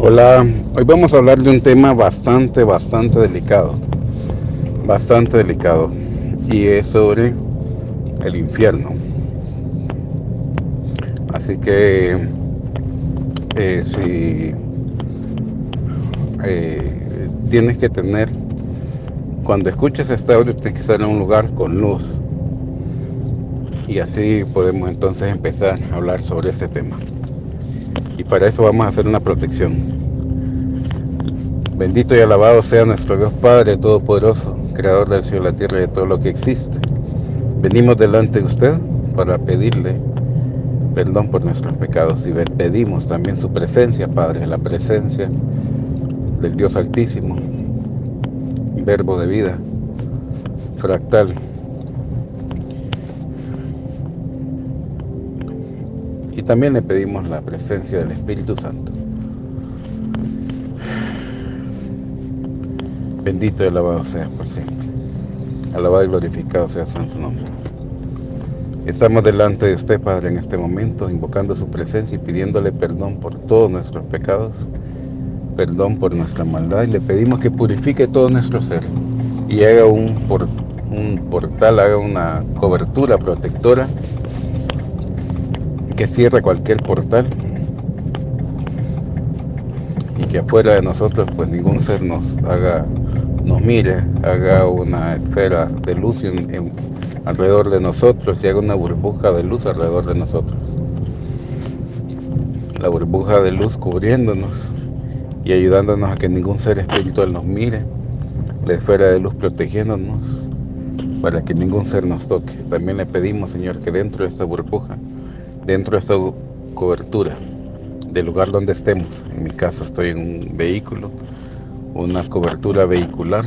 Hola, hoy vamos a hablar de un tema bastante delicado, y es sobre el infierno. Así que si tienes que tener, cuando escuches este audio, tienes que estar en un lugar con luz, y así podemos entonces empezar a hablar sobre este tema. Y para eso vamos a hacer una protección. Bendito y alabado sea nuestro Dios Padre Todopoderoso, Creador del cielo, la tierra y de todo lo que existe. Venimos delante de usted para pedirle perdón por nuestros pecados, y pedimos también su presencia, Padre, la presencia del Dios Altísimo, Verbo de vida, fractal. Y también le pedimos la presencia del Espíritu Santo. Bendito y alabado sea por siempre. Alabado y glorificado sea su santo nombre. Estamos delante de usted, Padre, en este momento, invocando su presencia y pidiéndole perdón por todos nuestros pecados, perdón por nuestra maldad, y le pedimos que purifique todo nuestro ser y haga un portal, haga una cobertura protectora que cierre cualquier portal, y que afuera de nosotros pues ningún ser nos mire, haga una esfera de luz alrededor de nosotros, y haga una burbuja de luz alrededor de nosotros, la burbuja de luz cubriéndonos y ayudándonos a que ningún ser espiritual nos mire, la esfera de luz protegiéndonos para que ningún ser nos toque. También le pedimos, Señor, que dentro de esta burbuja, dentro de esta cobertura del lugar donde estemos, en mi caso estoy en un vehículo, una cobertura vehicular,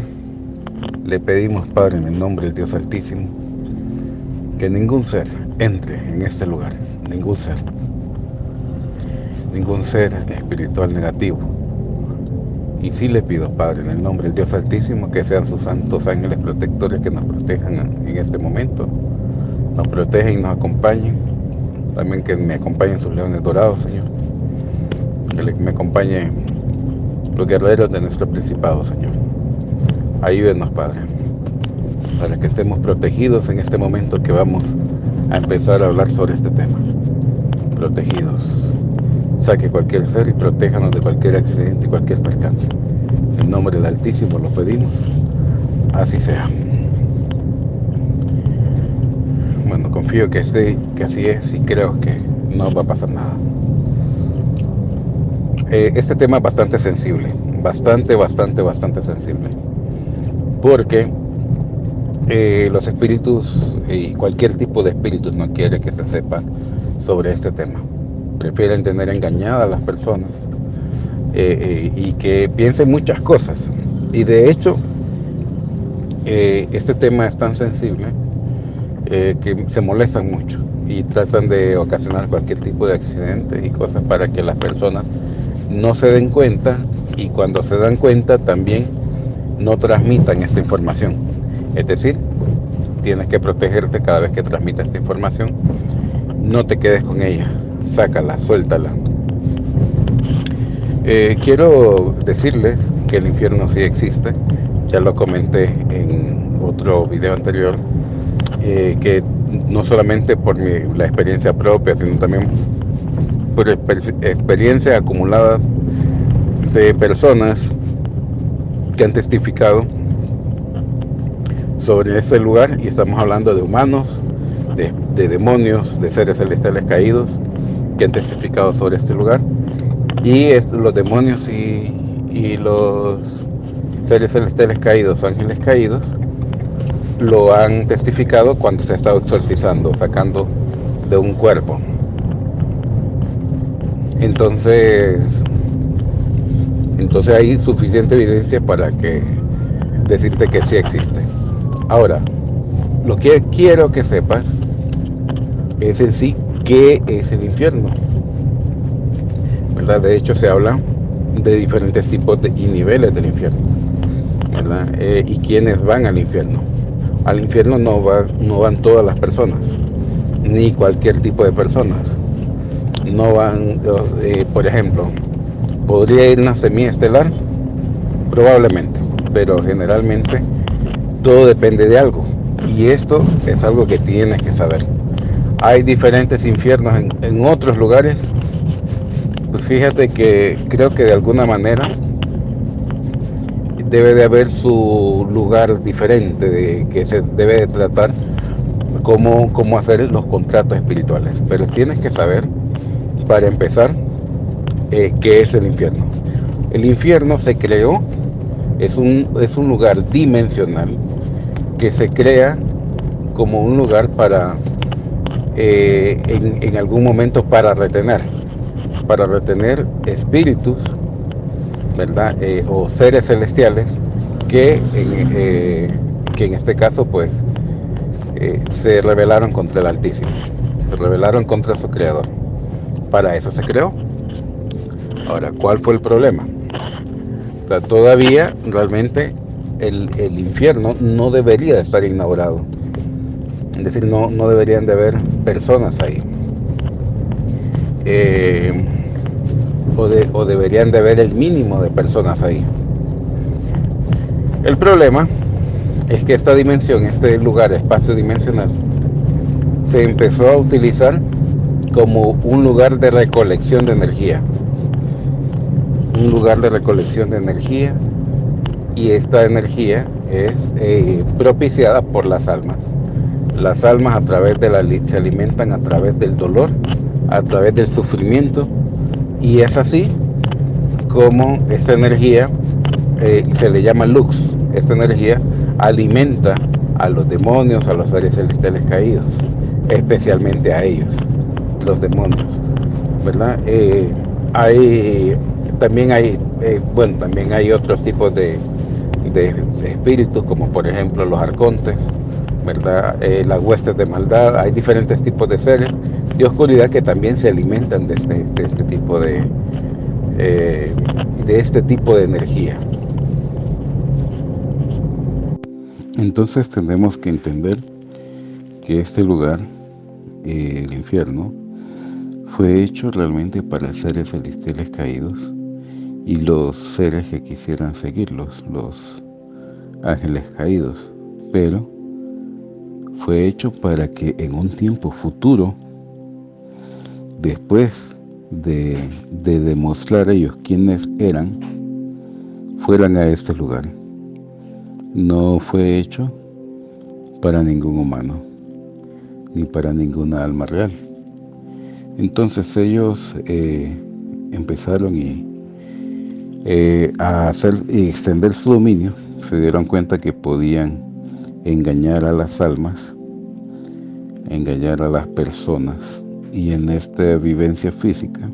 le pedimos, Padre, en el nombre del Dios Altísimo, que ningún ser entre en este lugar, ningún ser espiritual negativo. Y sí le pido, Padre, en el nombre del Dios Altísimo, que sean sus santos ángeles protectores que nos protejan en este momento, nos protegen y nos acompañen. También que me acompañen sus leones dorados, Señor, que me acompañen los guerreros de nuestro principado, Señor. Ayúdenos, Padre, para que estemos protegidos en este momento que vamos a empezar a hablar sobre este tema. Protegidos. Saque cualquier ser y protéjanos de cualquier accidente y cualquier percance. En nombre del Altísimo lo pedimos. Así sea. Bueno, confío que así es, y creo que no va a pasar nada. Este tema es bastante sensible, bastante sensible, porque los espíritus y cualquier tipo de espíritus no quiere que se sepa sobre este tema. Prefieren tener engañadas a las personas, y que piensen muchas cosas. Y de hecho, este tema es tan sensible que se molestan mucho y tratan de ocasionar cualquier tipo de accidente y cosas para que las personas no se den cuenta, y cuando se dan cuenta también no transmitan esta información. Es decir, tienes que protegerte cada vez que transmita esta información. No te quedes con ella, sácala, suéltala. Quiero decirles que el infierno sí existe. Ya lo comenté en otro video anterior, que no solamente por la experiencia propia, sino también por experiencias acumuladas de personas que han testificado sobre este lugar. Y estamos hablando de humanos, de demonios, de seres celestiales caídos que han testificado sobre este lugar. Y los demonios y los seres celestiales caídos, ángeles caídos, lo han testificado cuando se ha estado exorcizando, sacando de un cuerpo. Entonces hay suficiente evidencia para decirte que sí existe. Ahora, lo que quiero que sepas es en sí qué es el infierno, ¿verdad? De hecho, se habla de diferentes tipos y niveles del infierno, ¿verdad? Y quiénes van al infierno. Al infierno no van todas las personas, ni cualquier tipo de personas. No van, por ejemplo, ¿Podría ir una semiestelar? Probablemente, pero generalmente todo depende de algo. Y esto es algo que tienes que saber. Hay diferentes infiernos en otros lugares. Pues fíjate que creo que de alguna manera debe de haber su lugar diferente de que se debe de tratar cómo hacer los contratos espirituales. Pero tienes que saber, para empezar, qué es el infierno. El infierno se creó, es un lugar dimensional que se crea como un lugar para, en algún momento, para retener espíritus, ¿verdad? O seres celestiales que en este caso, pues, se rebelaron contra el Altísimo, se rebelaron contra su creador. Para eso se creó. Ahora, ¿cuál fue el problema? O sea, todavía realmente el infierno no debería de estar inaugurado. Es decir, no deberían de haber personas ahí. Eh, o deberían de haber el mínimo de personas ahí. El problema es que esta dimensión, este lugar espacio dimensional, se empezó a utilizar como un lugar de recolección de energía. Un lugar de recolección de energía, y esta energía es propiciada por las almas. Las almas se alimentan a través del dolor, a través del sufrimiento, y es así como esta energía, se le llama lux, esta energía alimenta a los demonios, a los seres celestiales caídos, especialmente a ellos, los demonios, ¿verdad? También hay otros tipos de espíritus, como por ejemplo los arcontes, ¿verdad? Las huestes de maldad. Hay diferentes tipos de seres de oscuridad que también se alimentan de este tipo de energía. Entonces tenemos que entender que este lugar, el infierno, fue hecho realmente para seres celestiales caídos y los seres que quisieran seguirlos, los ángeles caídos, pero fue hecho para que en un tiempo futuro, después de demostrar ellos quiénes eran, fueran a este lugar. No fue hecho para ningún humano, ni para ninguna alma real. Entonces ellos empezaron a hacer y extender su dominio. Se dieron cuenta que podían engañar a las almas, engañar a las personas, y en esta vivencia física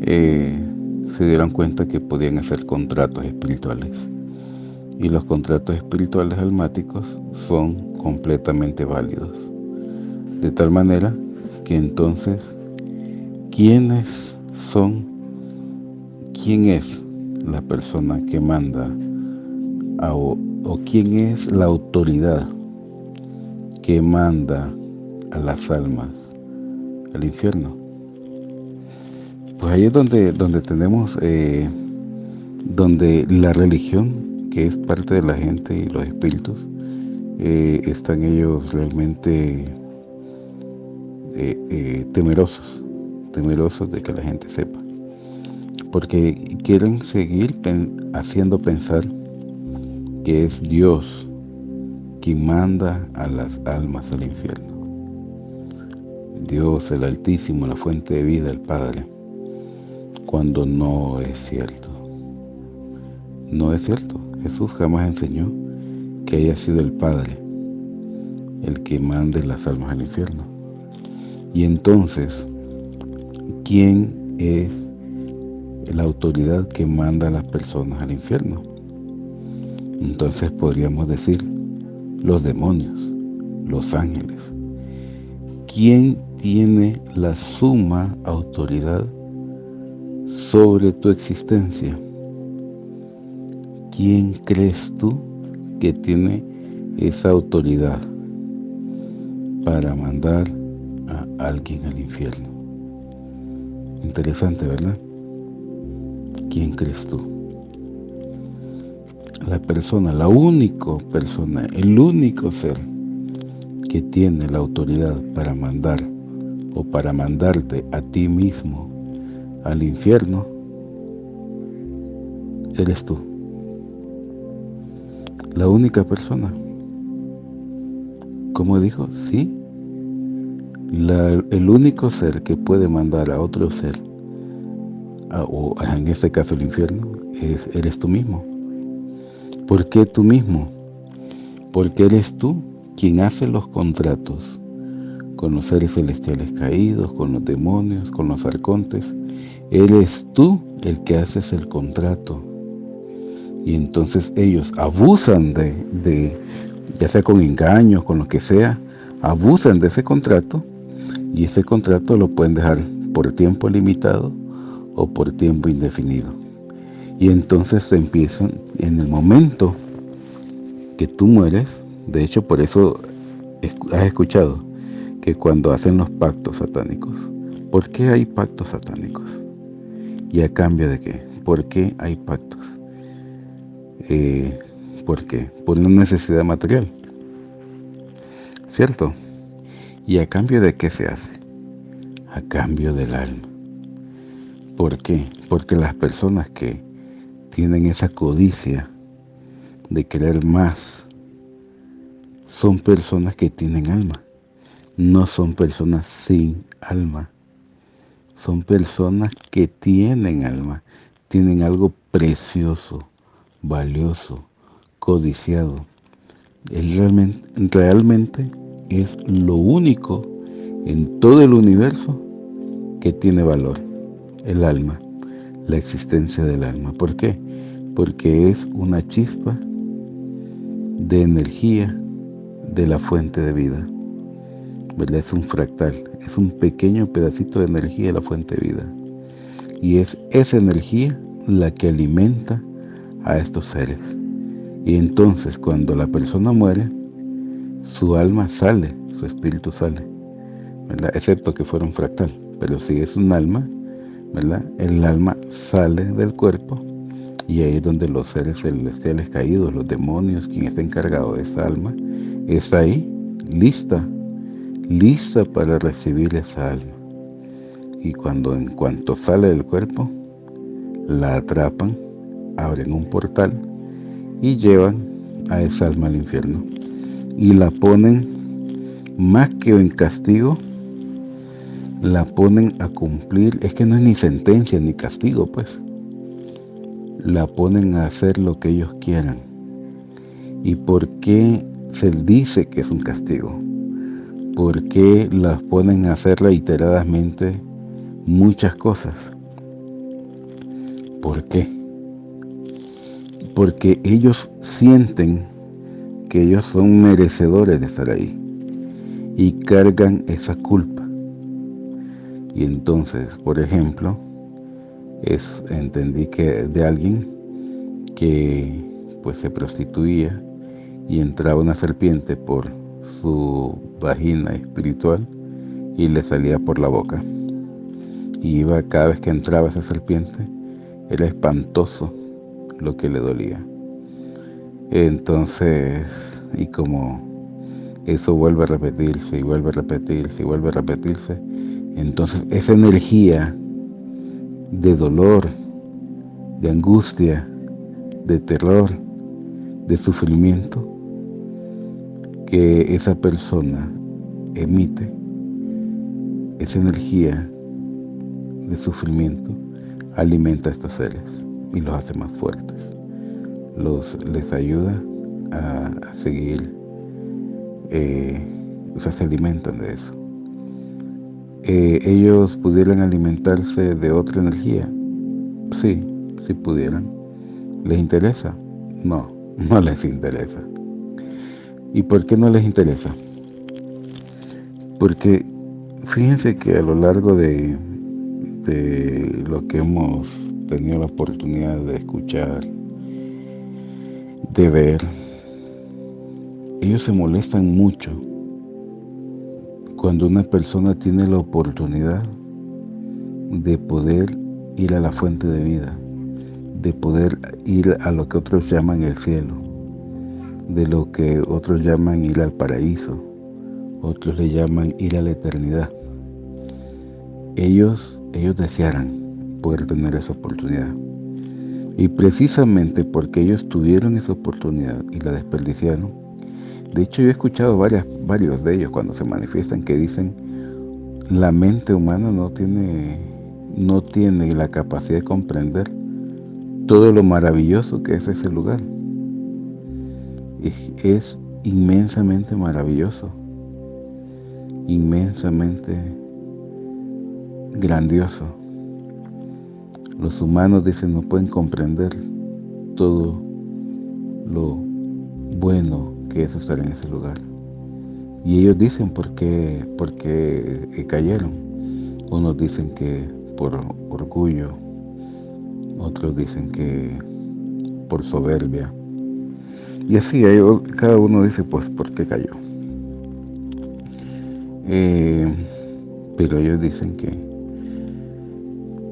se dieron cuenta que podían hacer contratos espirituales, y los contratos espirituales almáticos son completamente válidos, de tal manera que entonces, ¿quién es la persona que manda o quién es la autoridad que manda a las almas al infierno? Pues ahí es donde tenemos, donde la religión, que es parte de la gente y los espíritus, están ellos realmente temerosos de que la gente sepa, porque quieren seguir haciendo pensar que es Dios quien manda a las almas al infierno. Dios, el Altísimo, la fuente de vida, el Padre, cuando no es cierto. No es cierto. Jesús jamás enseñó que haya sido el Padre el que mande las almas al infierno. Y entonces, ¿quién es la autoridad que manda a las personas al infierno? Entonces podríamos decir los demonios, los ángeles. ¿Quién tiene la suma autoridad sobre tu existencia? ¿Quién crees tú que tiene esa autoridad para mandar a alguien al infierno? Interesante, ¿verdad? ¿quién crees tú? La persona, la única persona, el único ser que tiene la autoridad para mandar o para mandarte a ti mismo al infierno, eres tú. La única persona. ¿Cómo dijo? Sí. El único ser que puede mandar a otro ser, o en este caso el infierno, eres tú mismo. ¿Por qué tú mismo? Porque eres tú quien hace los contratos con los seres celestiales caídos, con los demonios, con los arcontes. Eres tú el que haces el contrato. Y entonces ellos abusan ya sea con engaños, con lo que sea, abusan de ese contrato, y ese contrato lo pueden dejar por tiempo limitado o por tiempo indefinido. Y entonces empiezan, en el momento que tú mueres, de hecho por eso has escuchado que cuando hacen los pactos satánicos, ¿por qué hay pactos satánicos? ¿Y a cambio de qué? ¿Por qué hay pactos? ¿Por qué? Por una necesidad material, ¿cierto? ¿Y a cambio de qué se hace? A cambio del alma. ¿Por qué? Porque las personas que tienen esa codicia de querer más son personas que tienen alma. No son personas sin alma. Son personas que tienen alma. Tienen algo precioso, valioso, codiciado. Realmente es lo único en todo el universo que tiene valor, el alma, la existencia del alma. ¿Por qué? Porque es una chispa de energía de la fuente de vida, ¿verdad? Es un fractal, es un pequeño pedacito de energía de la fuente de vida. Y es esa energía la que alimenta a estos seres. Y entonces cuando la persona muere, su alma sale, su espíritu sale, ¿verdad? Excepto que fuera un fractal. Pero si es un alma, ¿verdad? El alma sale del cuerpo, y ahí es donde los seres celestiales caídos, los demonios, quien está encargado de esa alma, está ahí, lista para recibir esa alma. Y en cuanto sale del cuerpo, la atrapan, abren un portal y llevan a esa alma al infierno. Y la ponen, más que en castigo, la ponen a cumplir. Es que no es ni sentencia ni castigo, pues. La ponen a hacer lo que ellos quieran. ¿Y por qué se dice que es un castigo? ¿Por qué las ponen a hacer reiteradamente muchas cosas? ¿Por qué? Porque ellos sienten que ellos son merecedores de estar ahí y cargan esa culpa. Y entonces, por ejemplo, entendí que de alguien que pues se prostituía y entraba una serpiente por su vagina espiritual y le salía por la boca. Y iba, cada vez que entraba esa serpiente, era espantoso lo que le dolía. Entonces, y como eso vuelve a repetirse y vuelve a repetirse y vuelve a repetirse, entonces esa energía de dolor, de angustia, de terror, de sufrimiento que esa persona emite, esa energía de sufrimiento alimenta a estos seres y los hace más fuertes, les ayuda a seguir, o sea, se alimentan de eso. Ellos pudieran alimentarse de otra energía, sí pudieran. ¿Les interesa? No les interesa. ¿Y por qué no les interesa? Porque fíjense que a lo largo de lo que hemos tenido la oportunidad de escuchar, de ver, ellos se molestan mucho cuando una persona tiene la oportunidad de poder ir a la fuente de vida, de poder ir a lo que otros llaman el cielo, de lo que otros llaman ir al paraíso, otros le llaman ir a la eternidad. Ellos desearan poder tener esa oportunidad. Y precisamente porque ellos tuvieron esa oportunidad y la desperdiciaron. De hecho, yo he escuchado varios de ellos cuando se manifiestan que dicen: la mente humana no tiene la capacidad de comprender todo lo maravilloso que es ese lugar. Es inmensamente maravilloso, inmensamente grandioso. Los humanos, dicen, no pueden comprender todo lo bueno que es estar en ese lugar. Y ellos dicen por qué cayeron. Unos dicen que por orgullo, otros dicen que por soberbia. Y así, cada uno dice pues por qué cayó. Pero ellos dicen que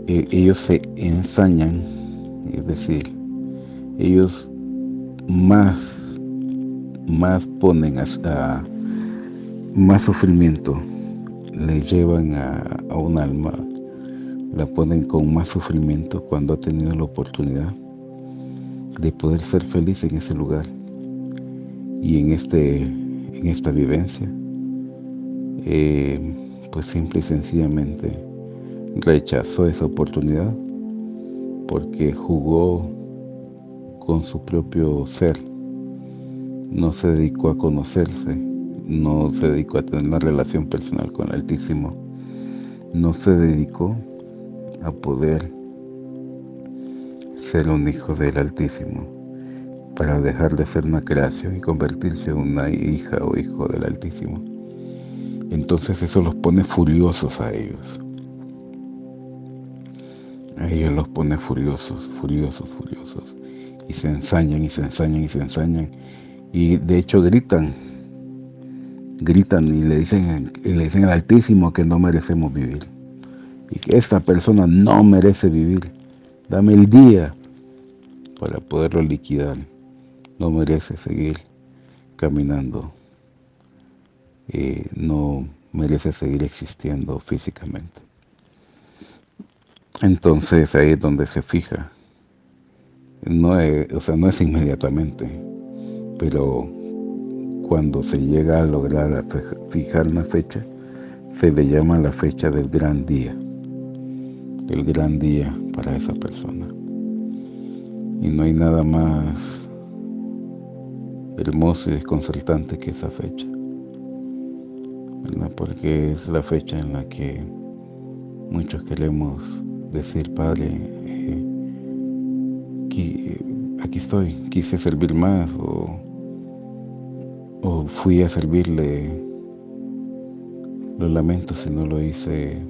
ellos se ensañan, es decir, ellos más ponen hasta más sufrimiento, le llevan a un alma, la ponen con más sufrimiento cuando ha tenido la oportunidad de poder ser feliz en ese lugar. Y en esta vivencia, pues simple y sencillamente rechazó esa oportunidad porque jugó con su propio ser, no se dedicó a conocerse, no se dedicó a tener una relación personal con el Altísimo, no se dedicó a poder ser un hijo del Altísimo, para dejar de ser una creación y convertirse en una hija o hijo del Altísimo. Entonces eso los pone furiosos a ellos. A ellos los pone furiosos. Y se ensañan, y de hecho gritan y le dicen al Altísimo que no merecemos vivir. Y que esta persona no merece vivir. Dame el día para poderlo liquidar. No merece seguir caminando. No merece seguir existiendo físicamente. Entonces ahí es donde se fija. No es inmediatamente, pero cuando se llega a lograr fijar una fecha, se le llama la fecha del gran día. El gran día para esa persona. Y no hay nada más hermoso y desconcertante que esa fecha, ¿verdad? Porque es la fecha en la que muchos queremos decir: Padre, aquí estoy, quise servir más, o fui a servirle, lo lamento si no lo hice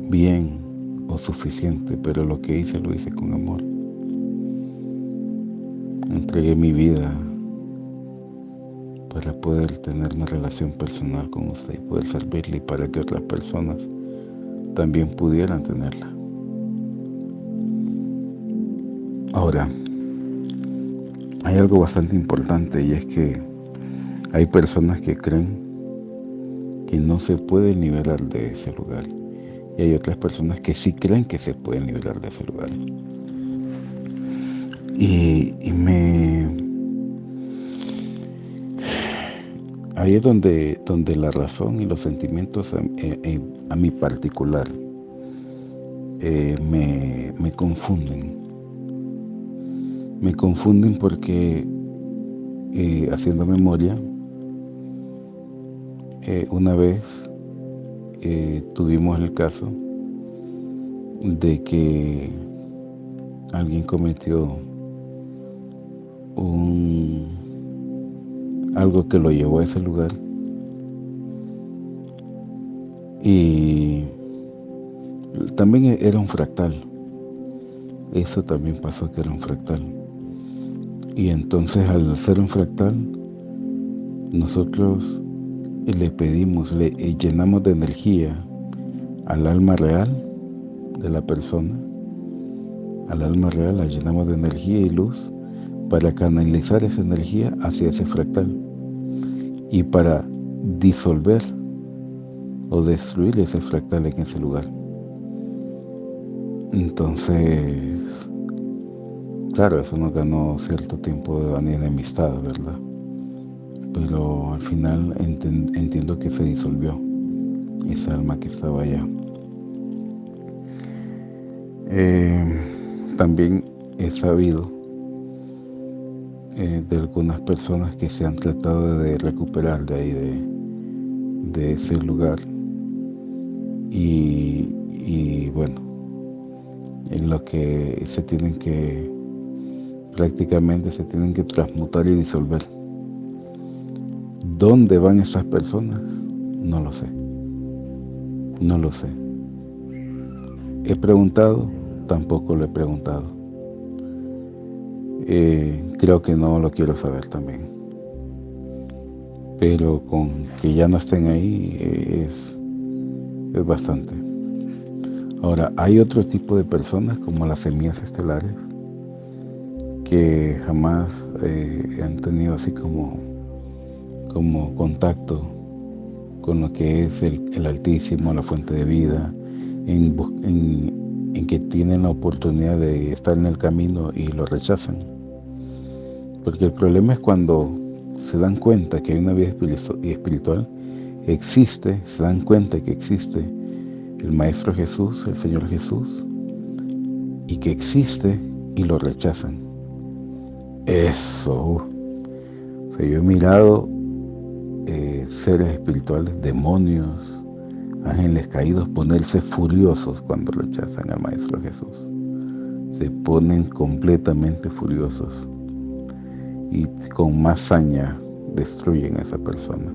bien o suficiente, pero lo que hice lo hice con amor. Entregué mi vida para poder tener una relación personal con usted y poder servirle, y para que otras personas también pudieran tenerla. Ahora, hay algo bastante importante, y es que hay personas que creen que no se pueden liberar de ese lugar, y hay otras personas que sí creen que se pueden liberar de ese lugar. Ahí es donde la razón y los sentimientos a mi particular me confunden. Me confunden porque, haciendo memoria, una vez tuvimos el caso de que alguien cometió algo que lo llevó a ese lugar, y también era un fractal. Eso también pasó, que era un fractal. Y entonces, al ser un fractal, nosotros le pedimos, le llenamos de energía al alma real de la persona, Al alma real la llenamos de energía y luz para canalizar esa energía hacia ese fractal y para disolver o destruir ese fractal en ese lugar. Entonces, claro, eso nos ganó cierto tiempo de enemistad, ¿verdad? Pero al final entiendo que se disolvió esa alma que estaba allá. También he sabido de algunas personas que se han tratado de recuperar de ahí, de ese lugar. Y bueno, en lo que prácticamente se tienen que transmutar y disolver. ¿Dónde van esas personas? No lo sé. No lo sé. ¿He preguntado? Tampoco lo he preguntado. Creo que no lo quiero saber también. Pero con que ya no estén ahí es bastante. Ahora, hay otro tipo de personas como las semillas estelares que jamás han tenido así como contacto con lo que es el Altísimo, la fuente de vida, en que tienen la oportunidad de estar en el camino y lo rechazan. Porque el problema es cuando se dan cuenta que hay una vida espiritual, existe, se dan cuenta que existe el Maestro Jesús, el Señor Jesús, y que existe y lo rechazan. Eso. O sea, yo he mirado seres espirituales, demonios, ángeles caídos, ponerse furiosos cuando rechazan al Maestro Jesús. Se ponen completamente furiosos y con más saña destruyen a esa persona.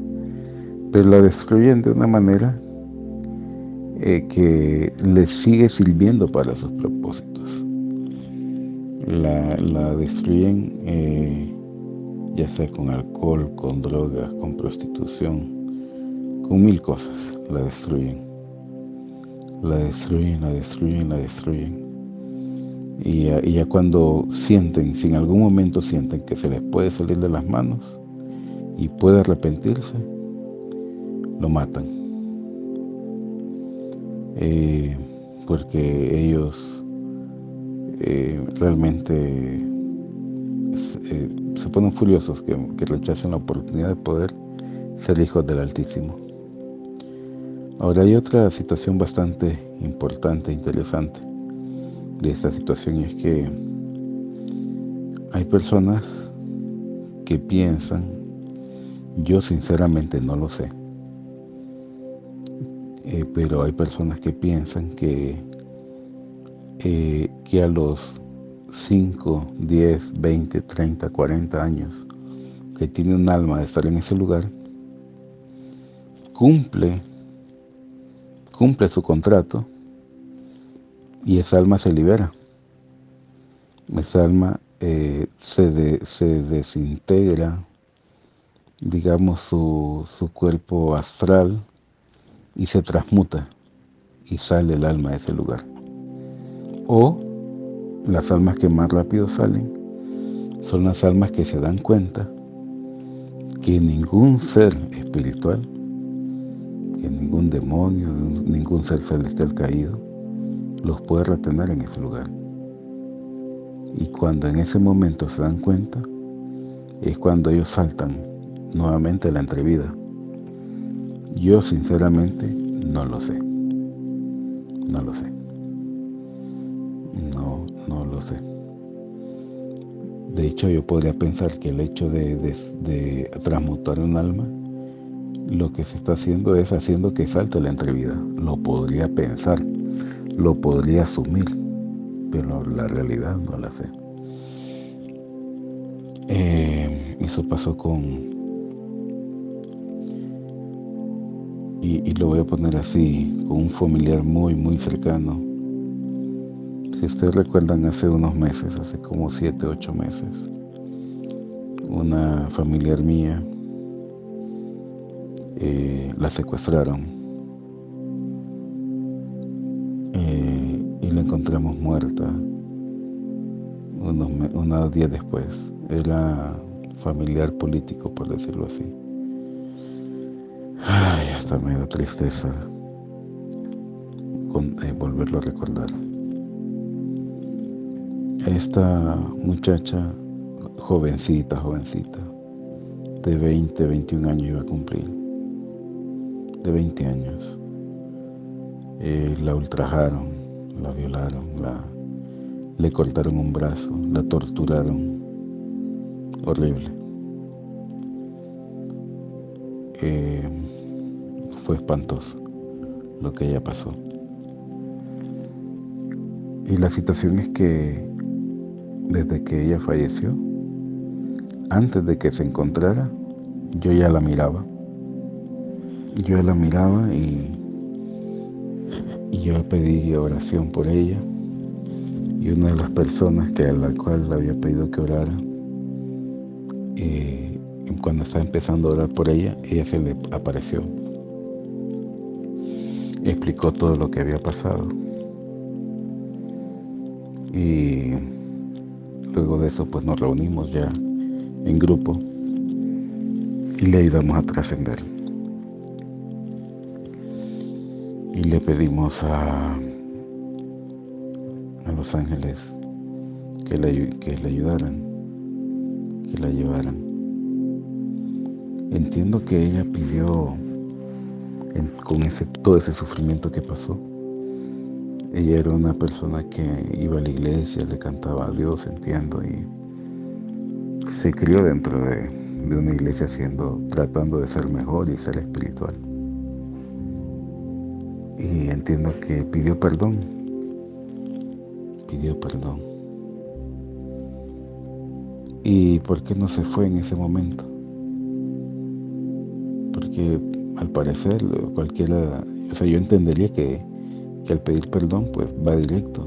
Pero la destruyen de una manera que les sigue sirviendo para sus propósitos. La destruyen ya sea con alcohol, con drogas, con prostitución, con mil cosas. La destruyen. La destruyen, la destruyen, la destruyen. Y ya cuando sienten, si en algún momento sienten que se les puede salir de las manos y puede arrepentirse, lo matan. Porque ellos realmente se ponen furiosos que rechacen la oportunidad de poder ser hijos del Altísimo. Ahora hay otra situación bastante importante e interesante de esta situación, y es que hay personas que piensan, yo sinceramente no lo sé, pero hay personas que piensan que a los 5, 10, 20, 30, 40 años que tiene un alma de estar en ese lugar, cumple su contrato y esa alma se libera. Esa alma se desintegra, digamos, su cuerpo astral y se transmuta y sale el alma de ese lugar. O las almas que más rápido salen son las almas que se dan cuenta que ningún ser espiritual, que ningún demonio, ningún ser celestial caído los puede retener en ese lugar. Y cuando en ese momento se dan cuenta, es cuando ellos saltan nuevamente a la entrevida. Yo sinceramente no lo sé. No lo sé. No lo sé. De hecho, yo podría pensar que el hecho de transmutar un alma, lo que se está haciendo es haciendo que salte la entrevida. Lo podría pensar, lo podría asumir, pero la realidad no la sé. Eso pasó y lo voy a poner así, con un familiar muy, muy cercano. Si ustedes recuerdan, hace unos meses, hace como 7, 8 meses, una familiar mía la secuestraron y la encontramos muerta unos días después. Era familiar político, por decirlo así. Ay, hasta me da tristeza volverlo a recordar. Esta muchacha, jovencita, de 20, 21 años iba a cumplir, de 20 años. La ultrajaron, la violaron, le cortaron un brazo, la torturaron, horrible. Fue espantoso lo que ella pasó. Y la situación es que desde que ella falleció, antes de que se encontrara, yo ya la miraba. Yo la miraba y yo pedí oración por ella. Y una de las personas a la cual le había pedido que orara, cuando estaba empezando a orar por ella se le apareció. Explicó todo lo que había pasado. Y luego de eso pues nos reunimos ya en grupo y le ayudamos a trascender. Y le pedimos a los ángeles que le ayudaran, que la llevaran. Entiendo que ella pidió, con todo ese sufrimiento que pasó, ella era una persona que iba a la iglesia, le cantaba a Dios, entiendo, y se crió dentro de una iglesia tratando de ser mejor y ser espiritual. Y entiendo que pidió perdón. ¿Y por qué no se fue en ese momento? Porque al parecer cualquiera, yo entendería que al pedir perdón pues va directo.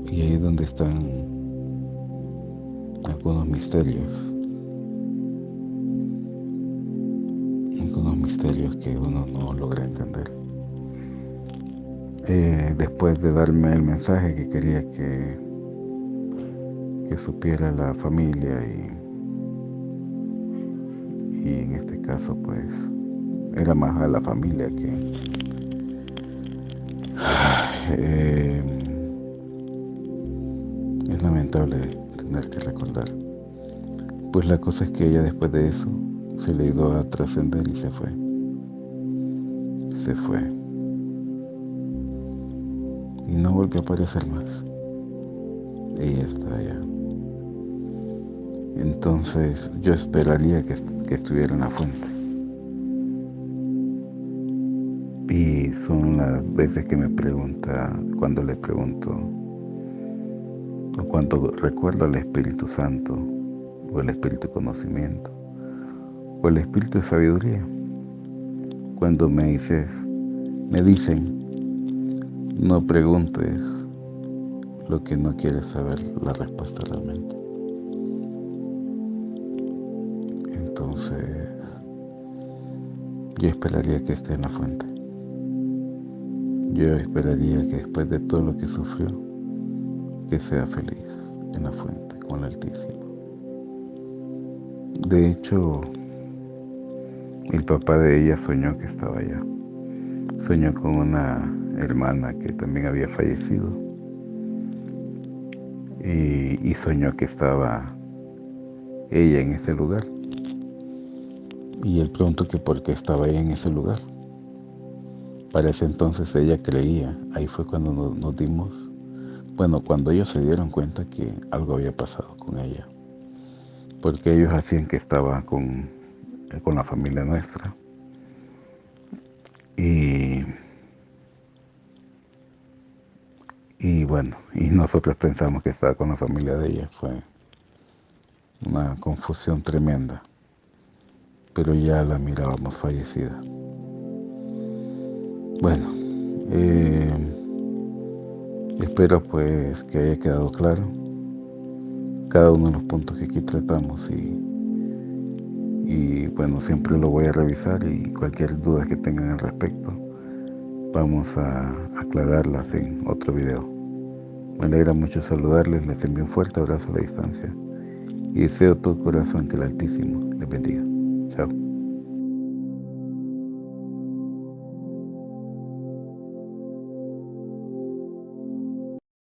Y ahí es donde están algunos misterios que uno no logra entender. Después de darme el mensaje que quería que supiera la familia y en este caso pues era más a la familia que es lamentable tener que recordar. Pues la cosa es que ella después de eso se le ayudó a trascender y se fue. Y no volvió a aparecer más. Ella está allá. Entonces yo esperaría que estuviera en la fuente. Y son las veces que me pregunta, cuando le pregunto, o cuando recuerdo al Espíritu Santo, o el Espíritu de conocimiento, o el Espíritu de sabiduría, cuando me dicen, no preguntes lo que no quieres saber la respuesta realmente. Entonces, yo esperaría que esté en la fuente. Yo esperaría que después de todo lo que sufrió, que sea feliz en la fuente con el Altísimo. De hecho, el papá de ella soñó que estaba allá. Soñó con una hermana que también había fallecido. Y soñó que estaba ella en ese lugar. Y él preguntó que por qué estaba ella en ese lugar. Para ese entonces ella creía. Ahí fue cuando nos dimos, cuando ellos se dieron cuenta que algo había pasado con ella. Porque ellos hacían que estaba con la familia nuestra. Y nosotros pensamos que estaba con la familia de ella. Fue una confusión tremenda. Pero ya la mirábamos fallecida. Bueno, espero pues que haya quedado claro cada uno de los puntos que aquí tratamos y bueno, siempre lo voy a revisar y cualquier duda que tengan al respecto vamos a aclararlas en otro video. Me alegra mucho saludarles, les envío un fuerte abrazo a la distancia y deseo todo corazón que el Altísimo les bendiga. Chao.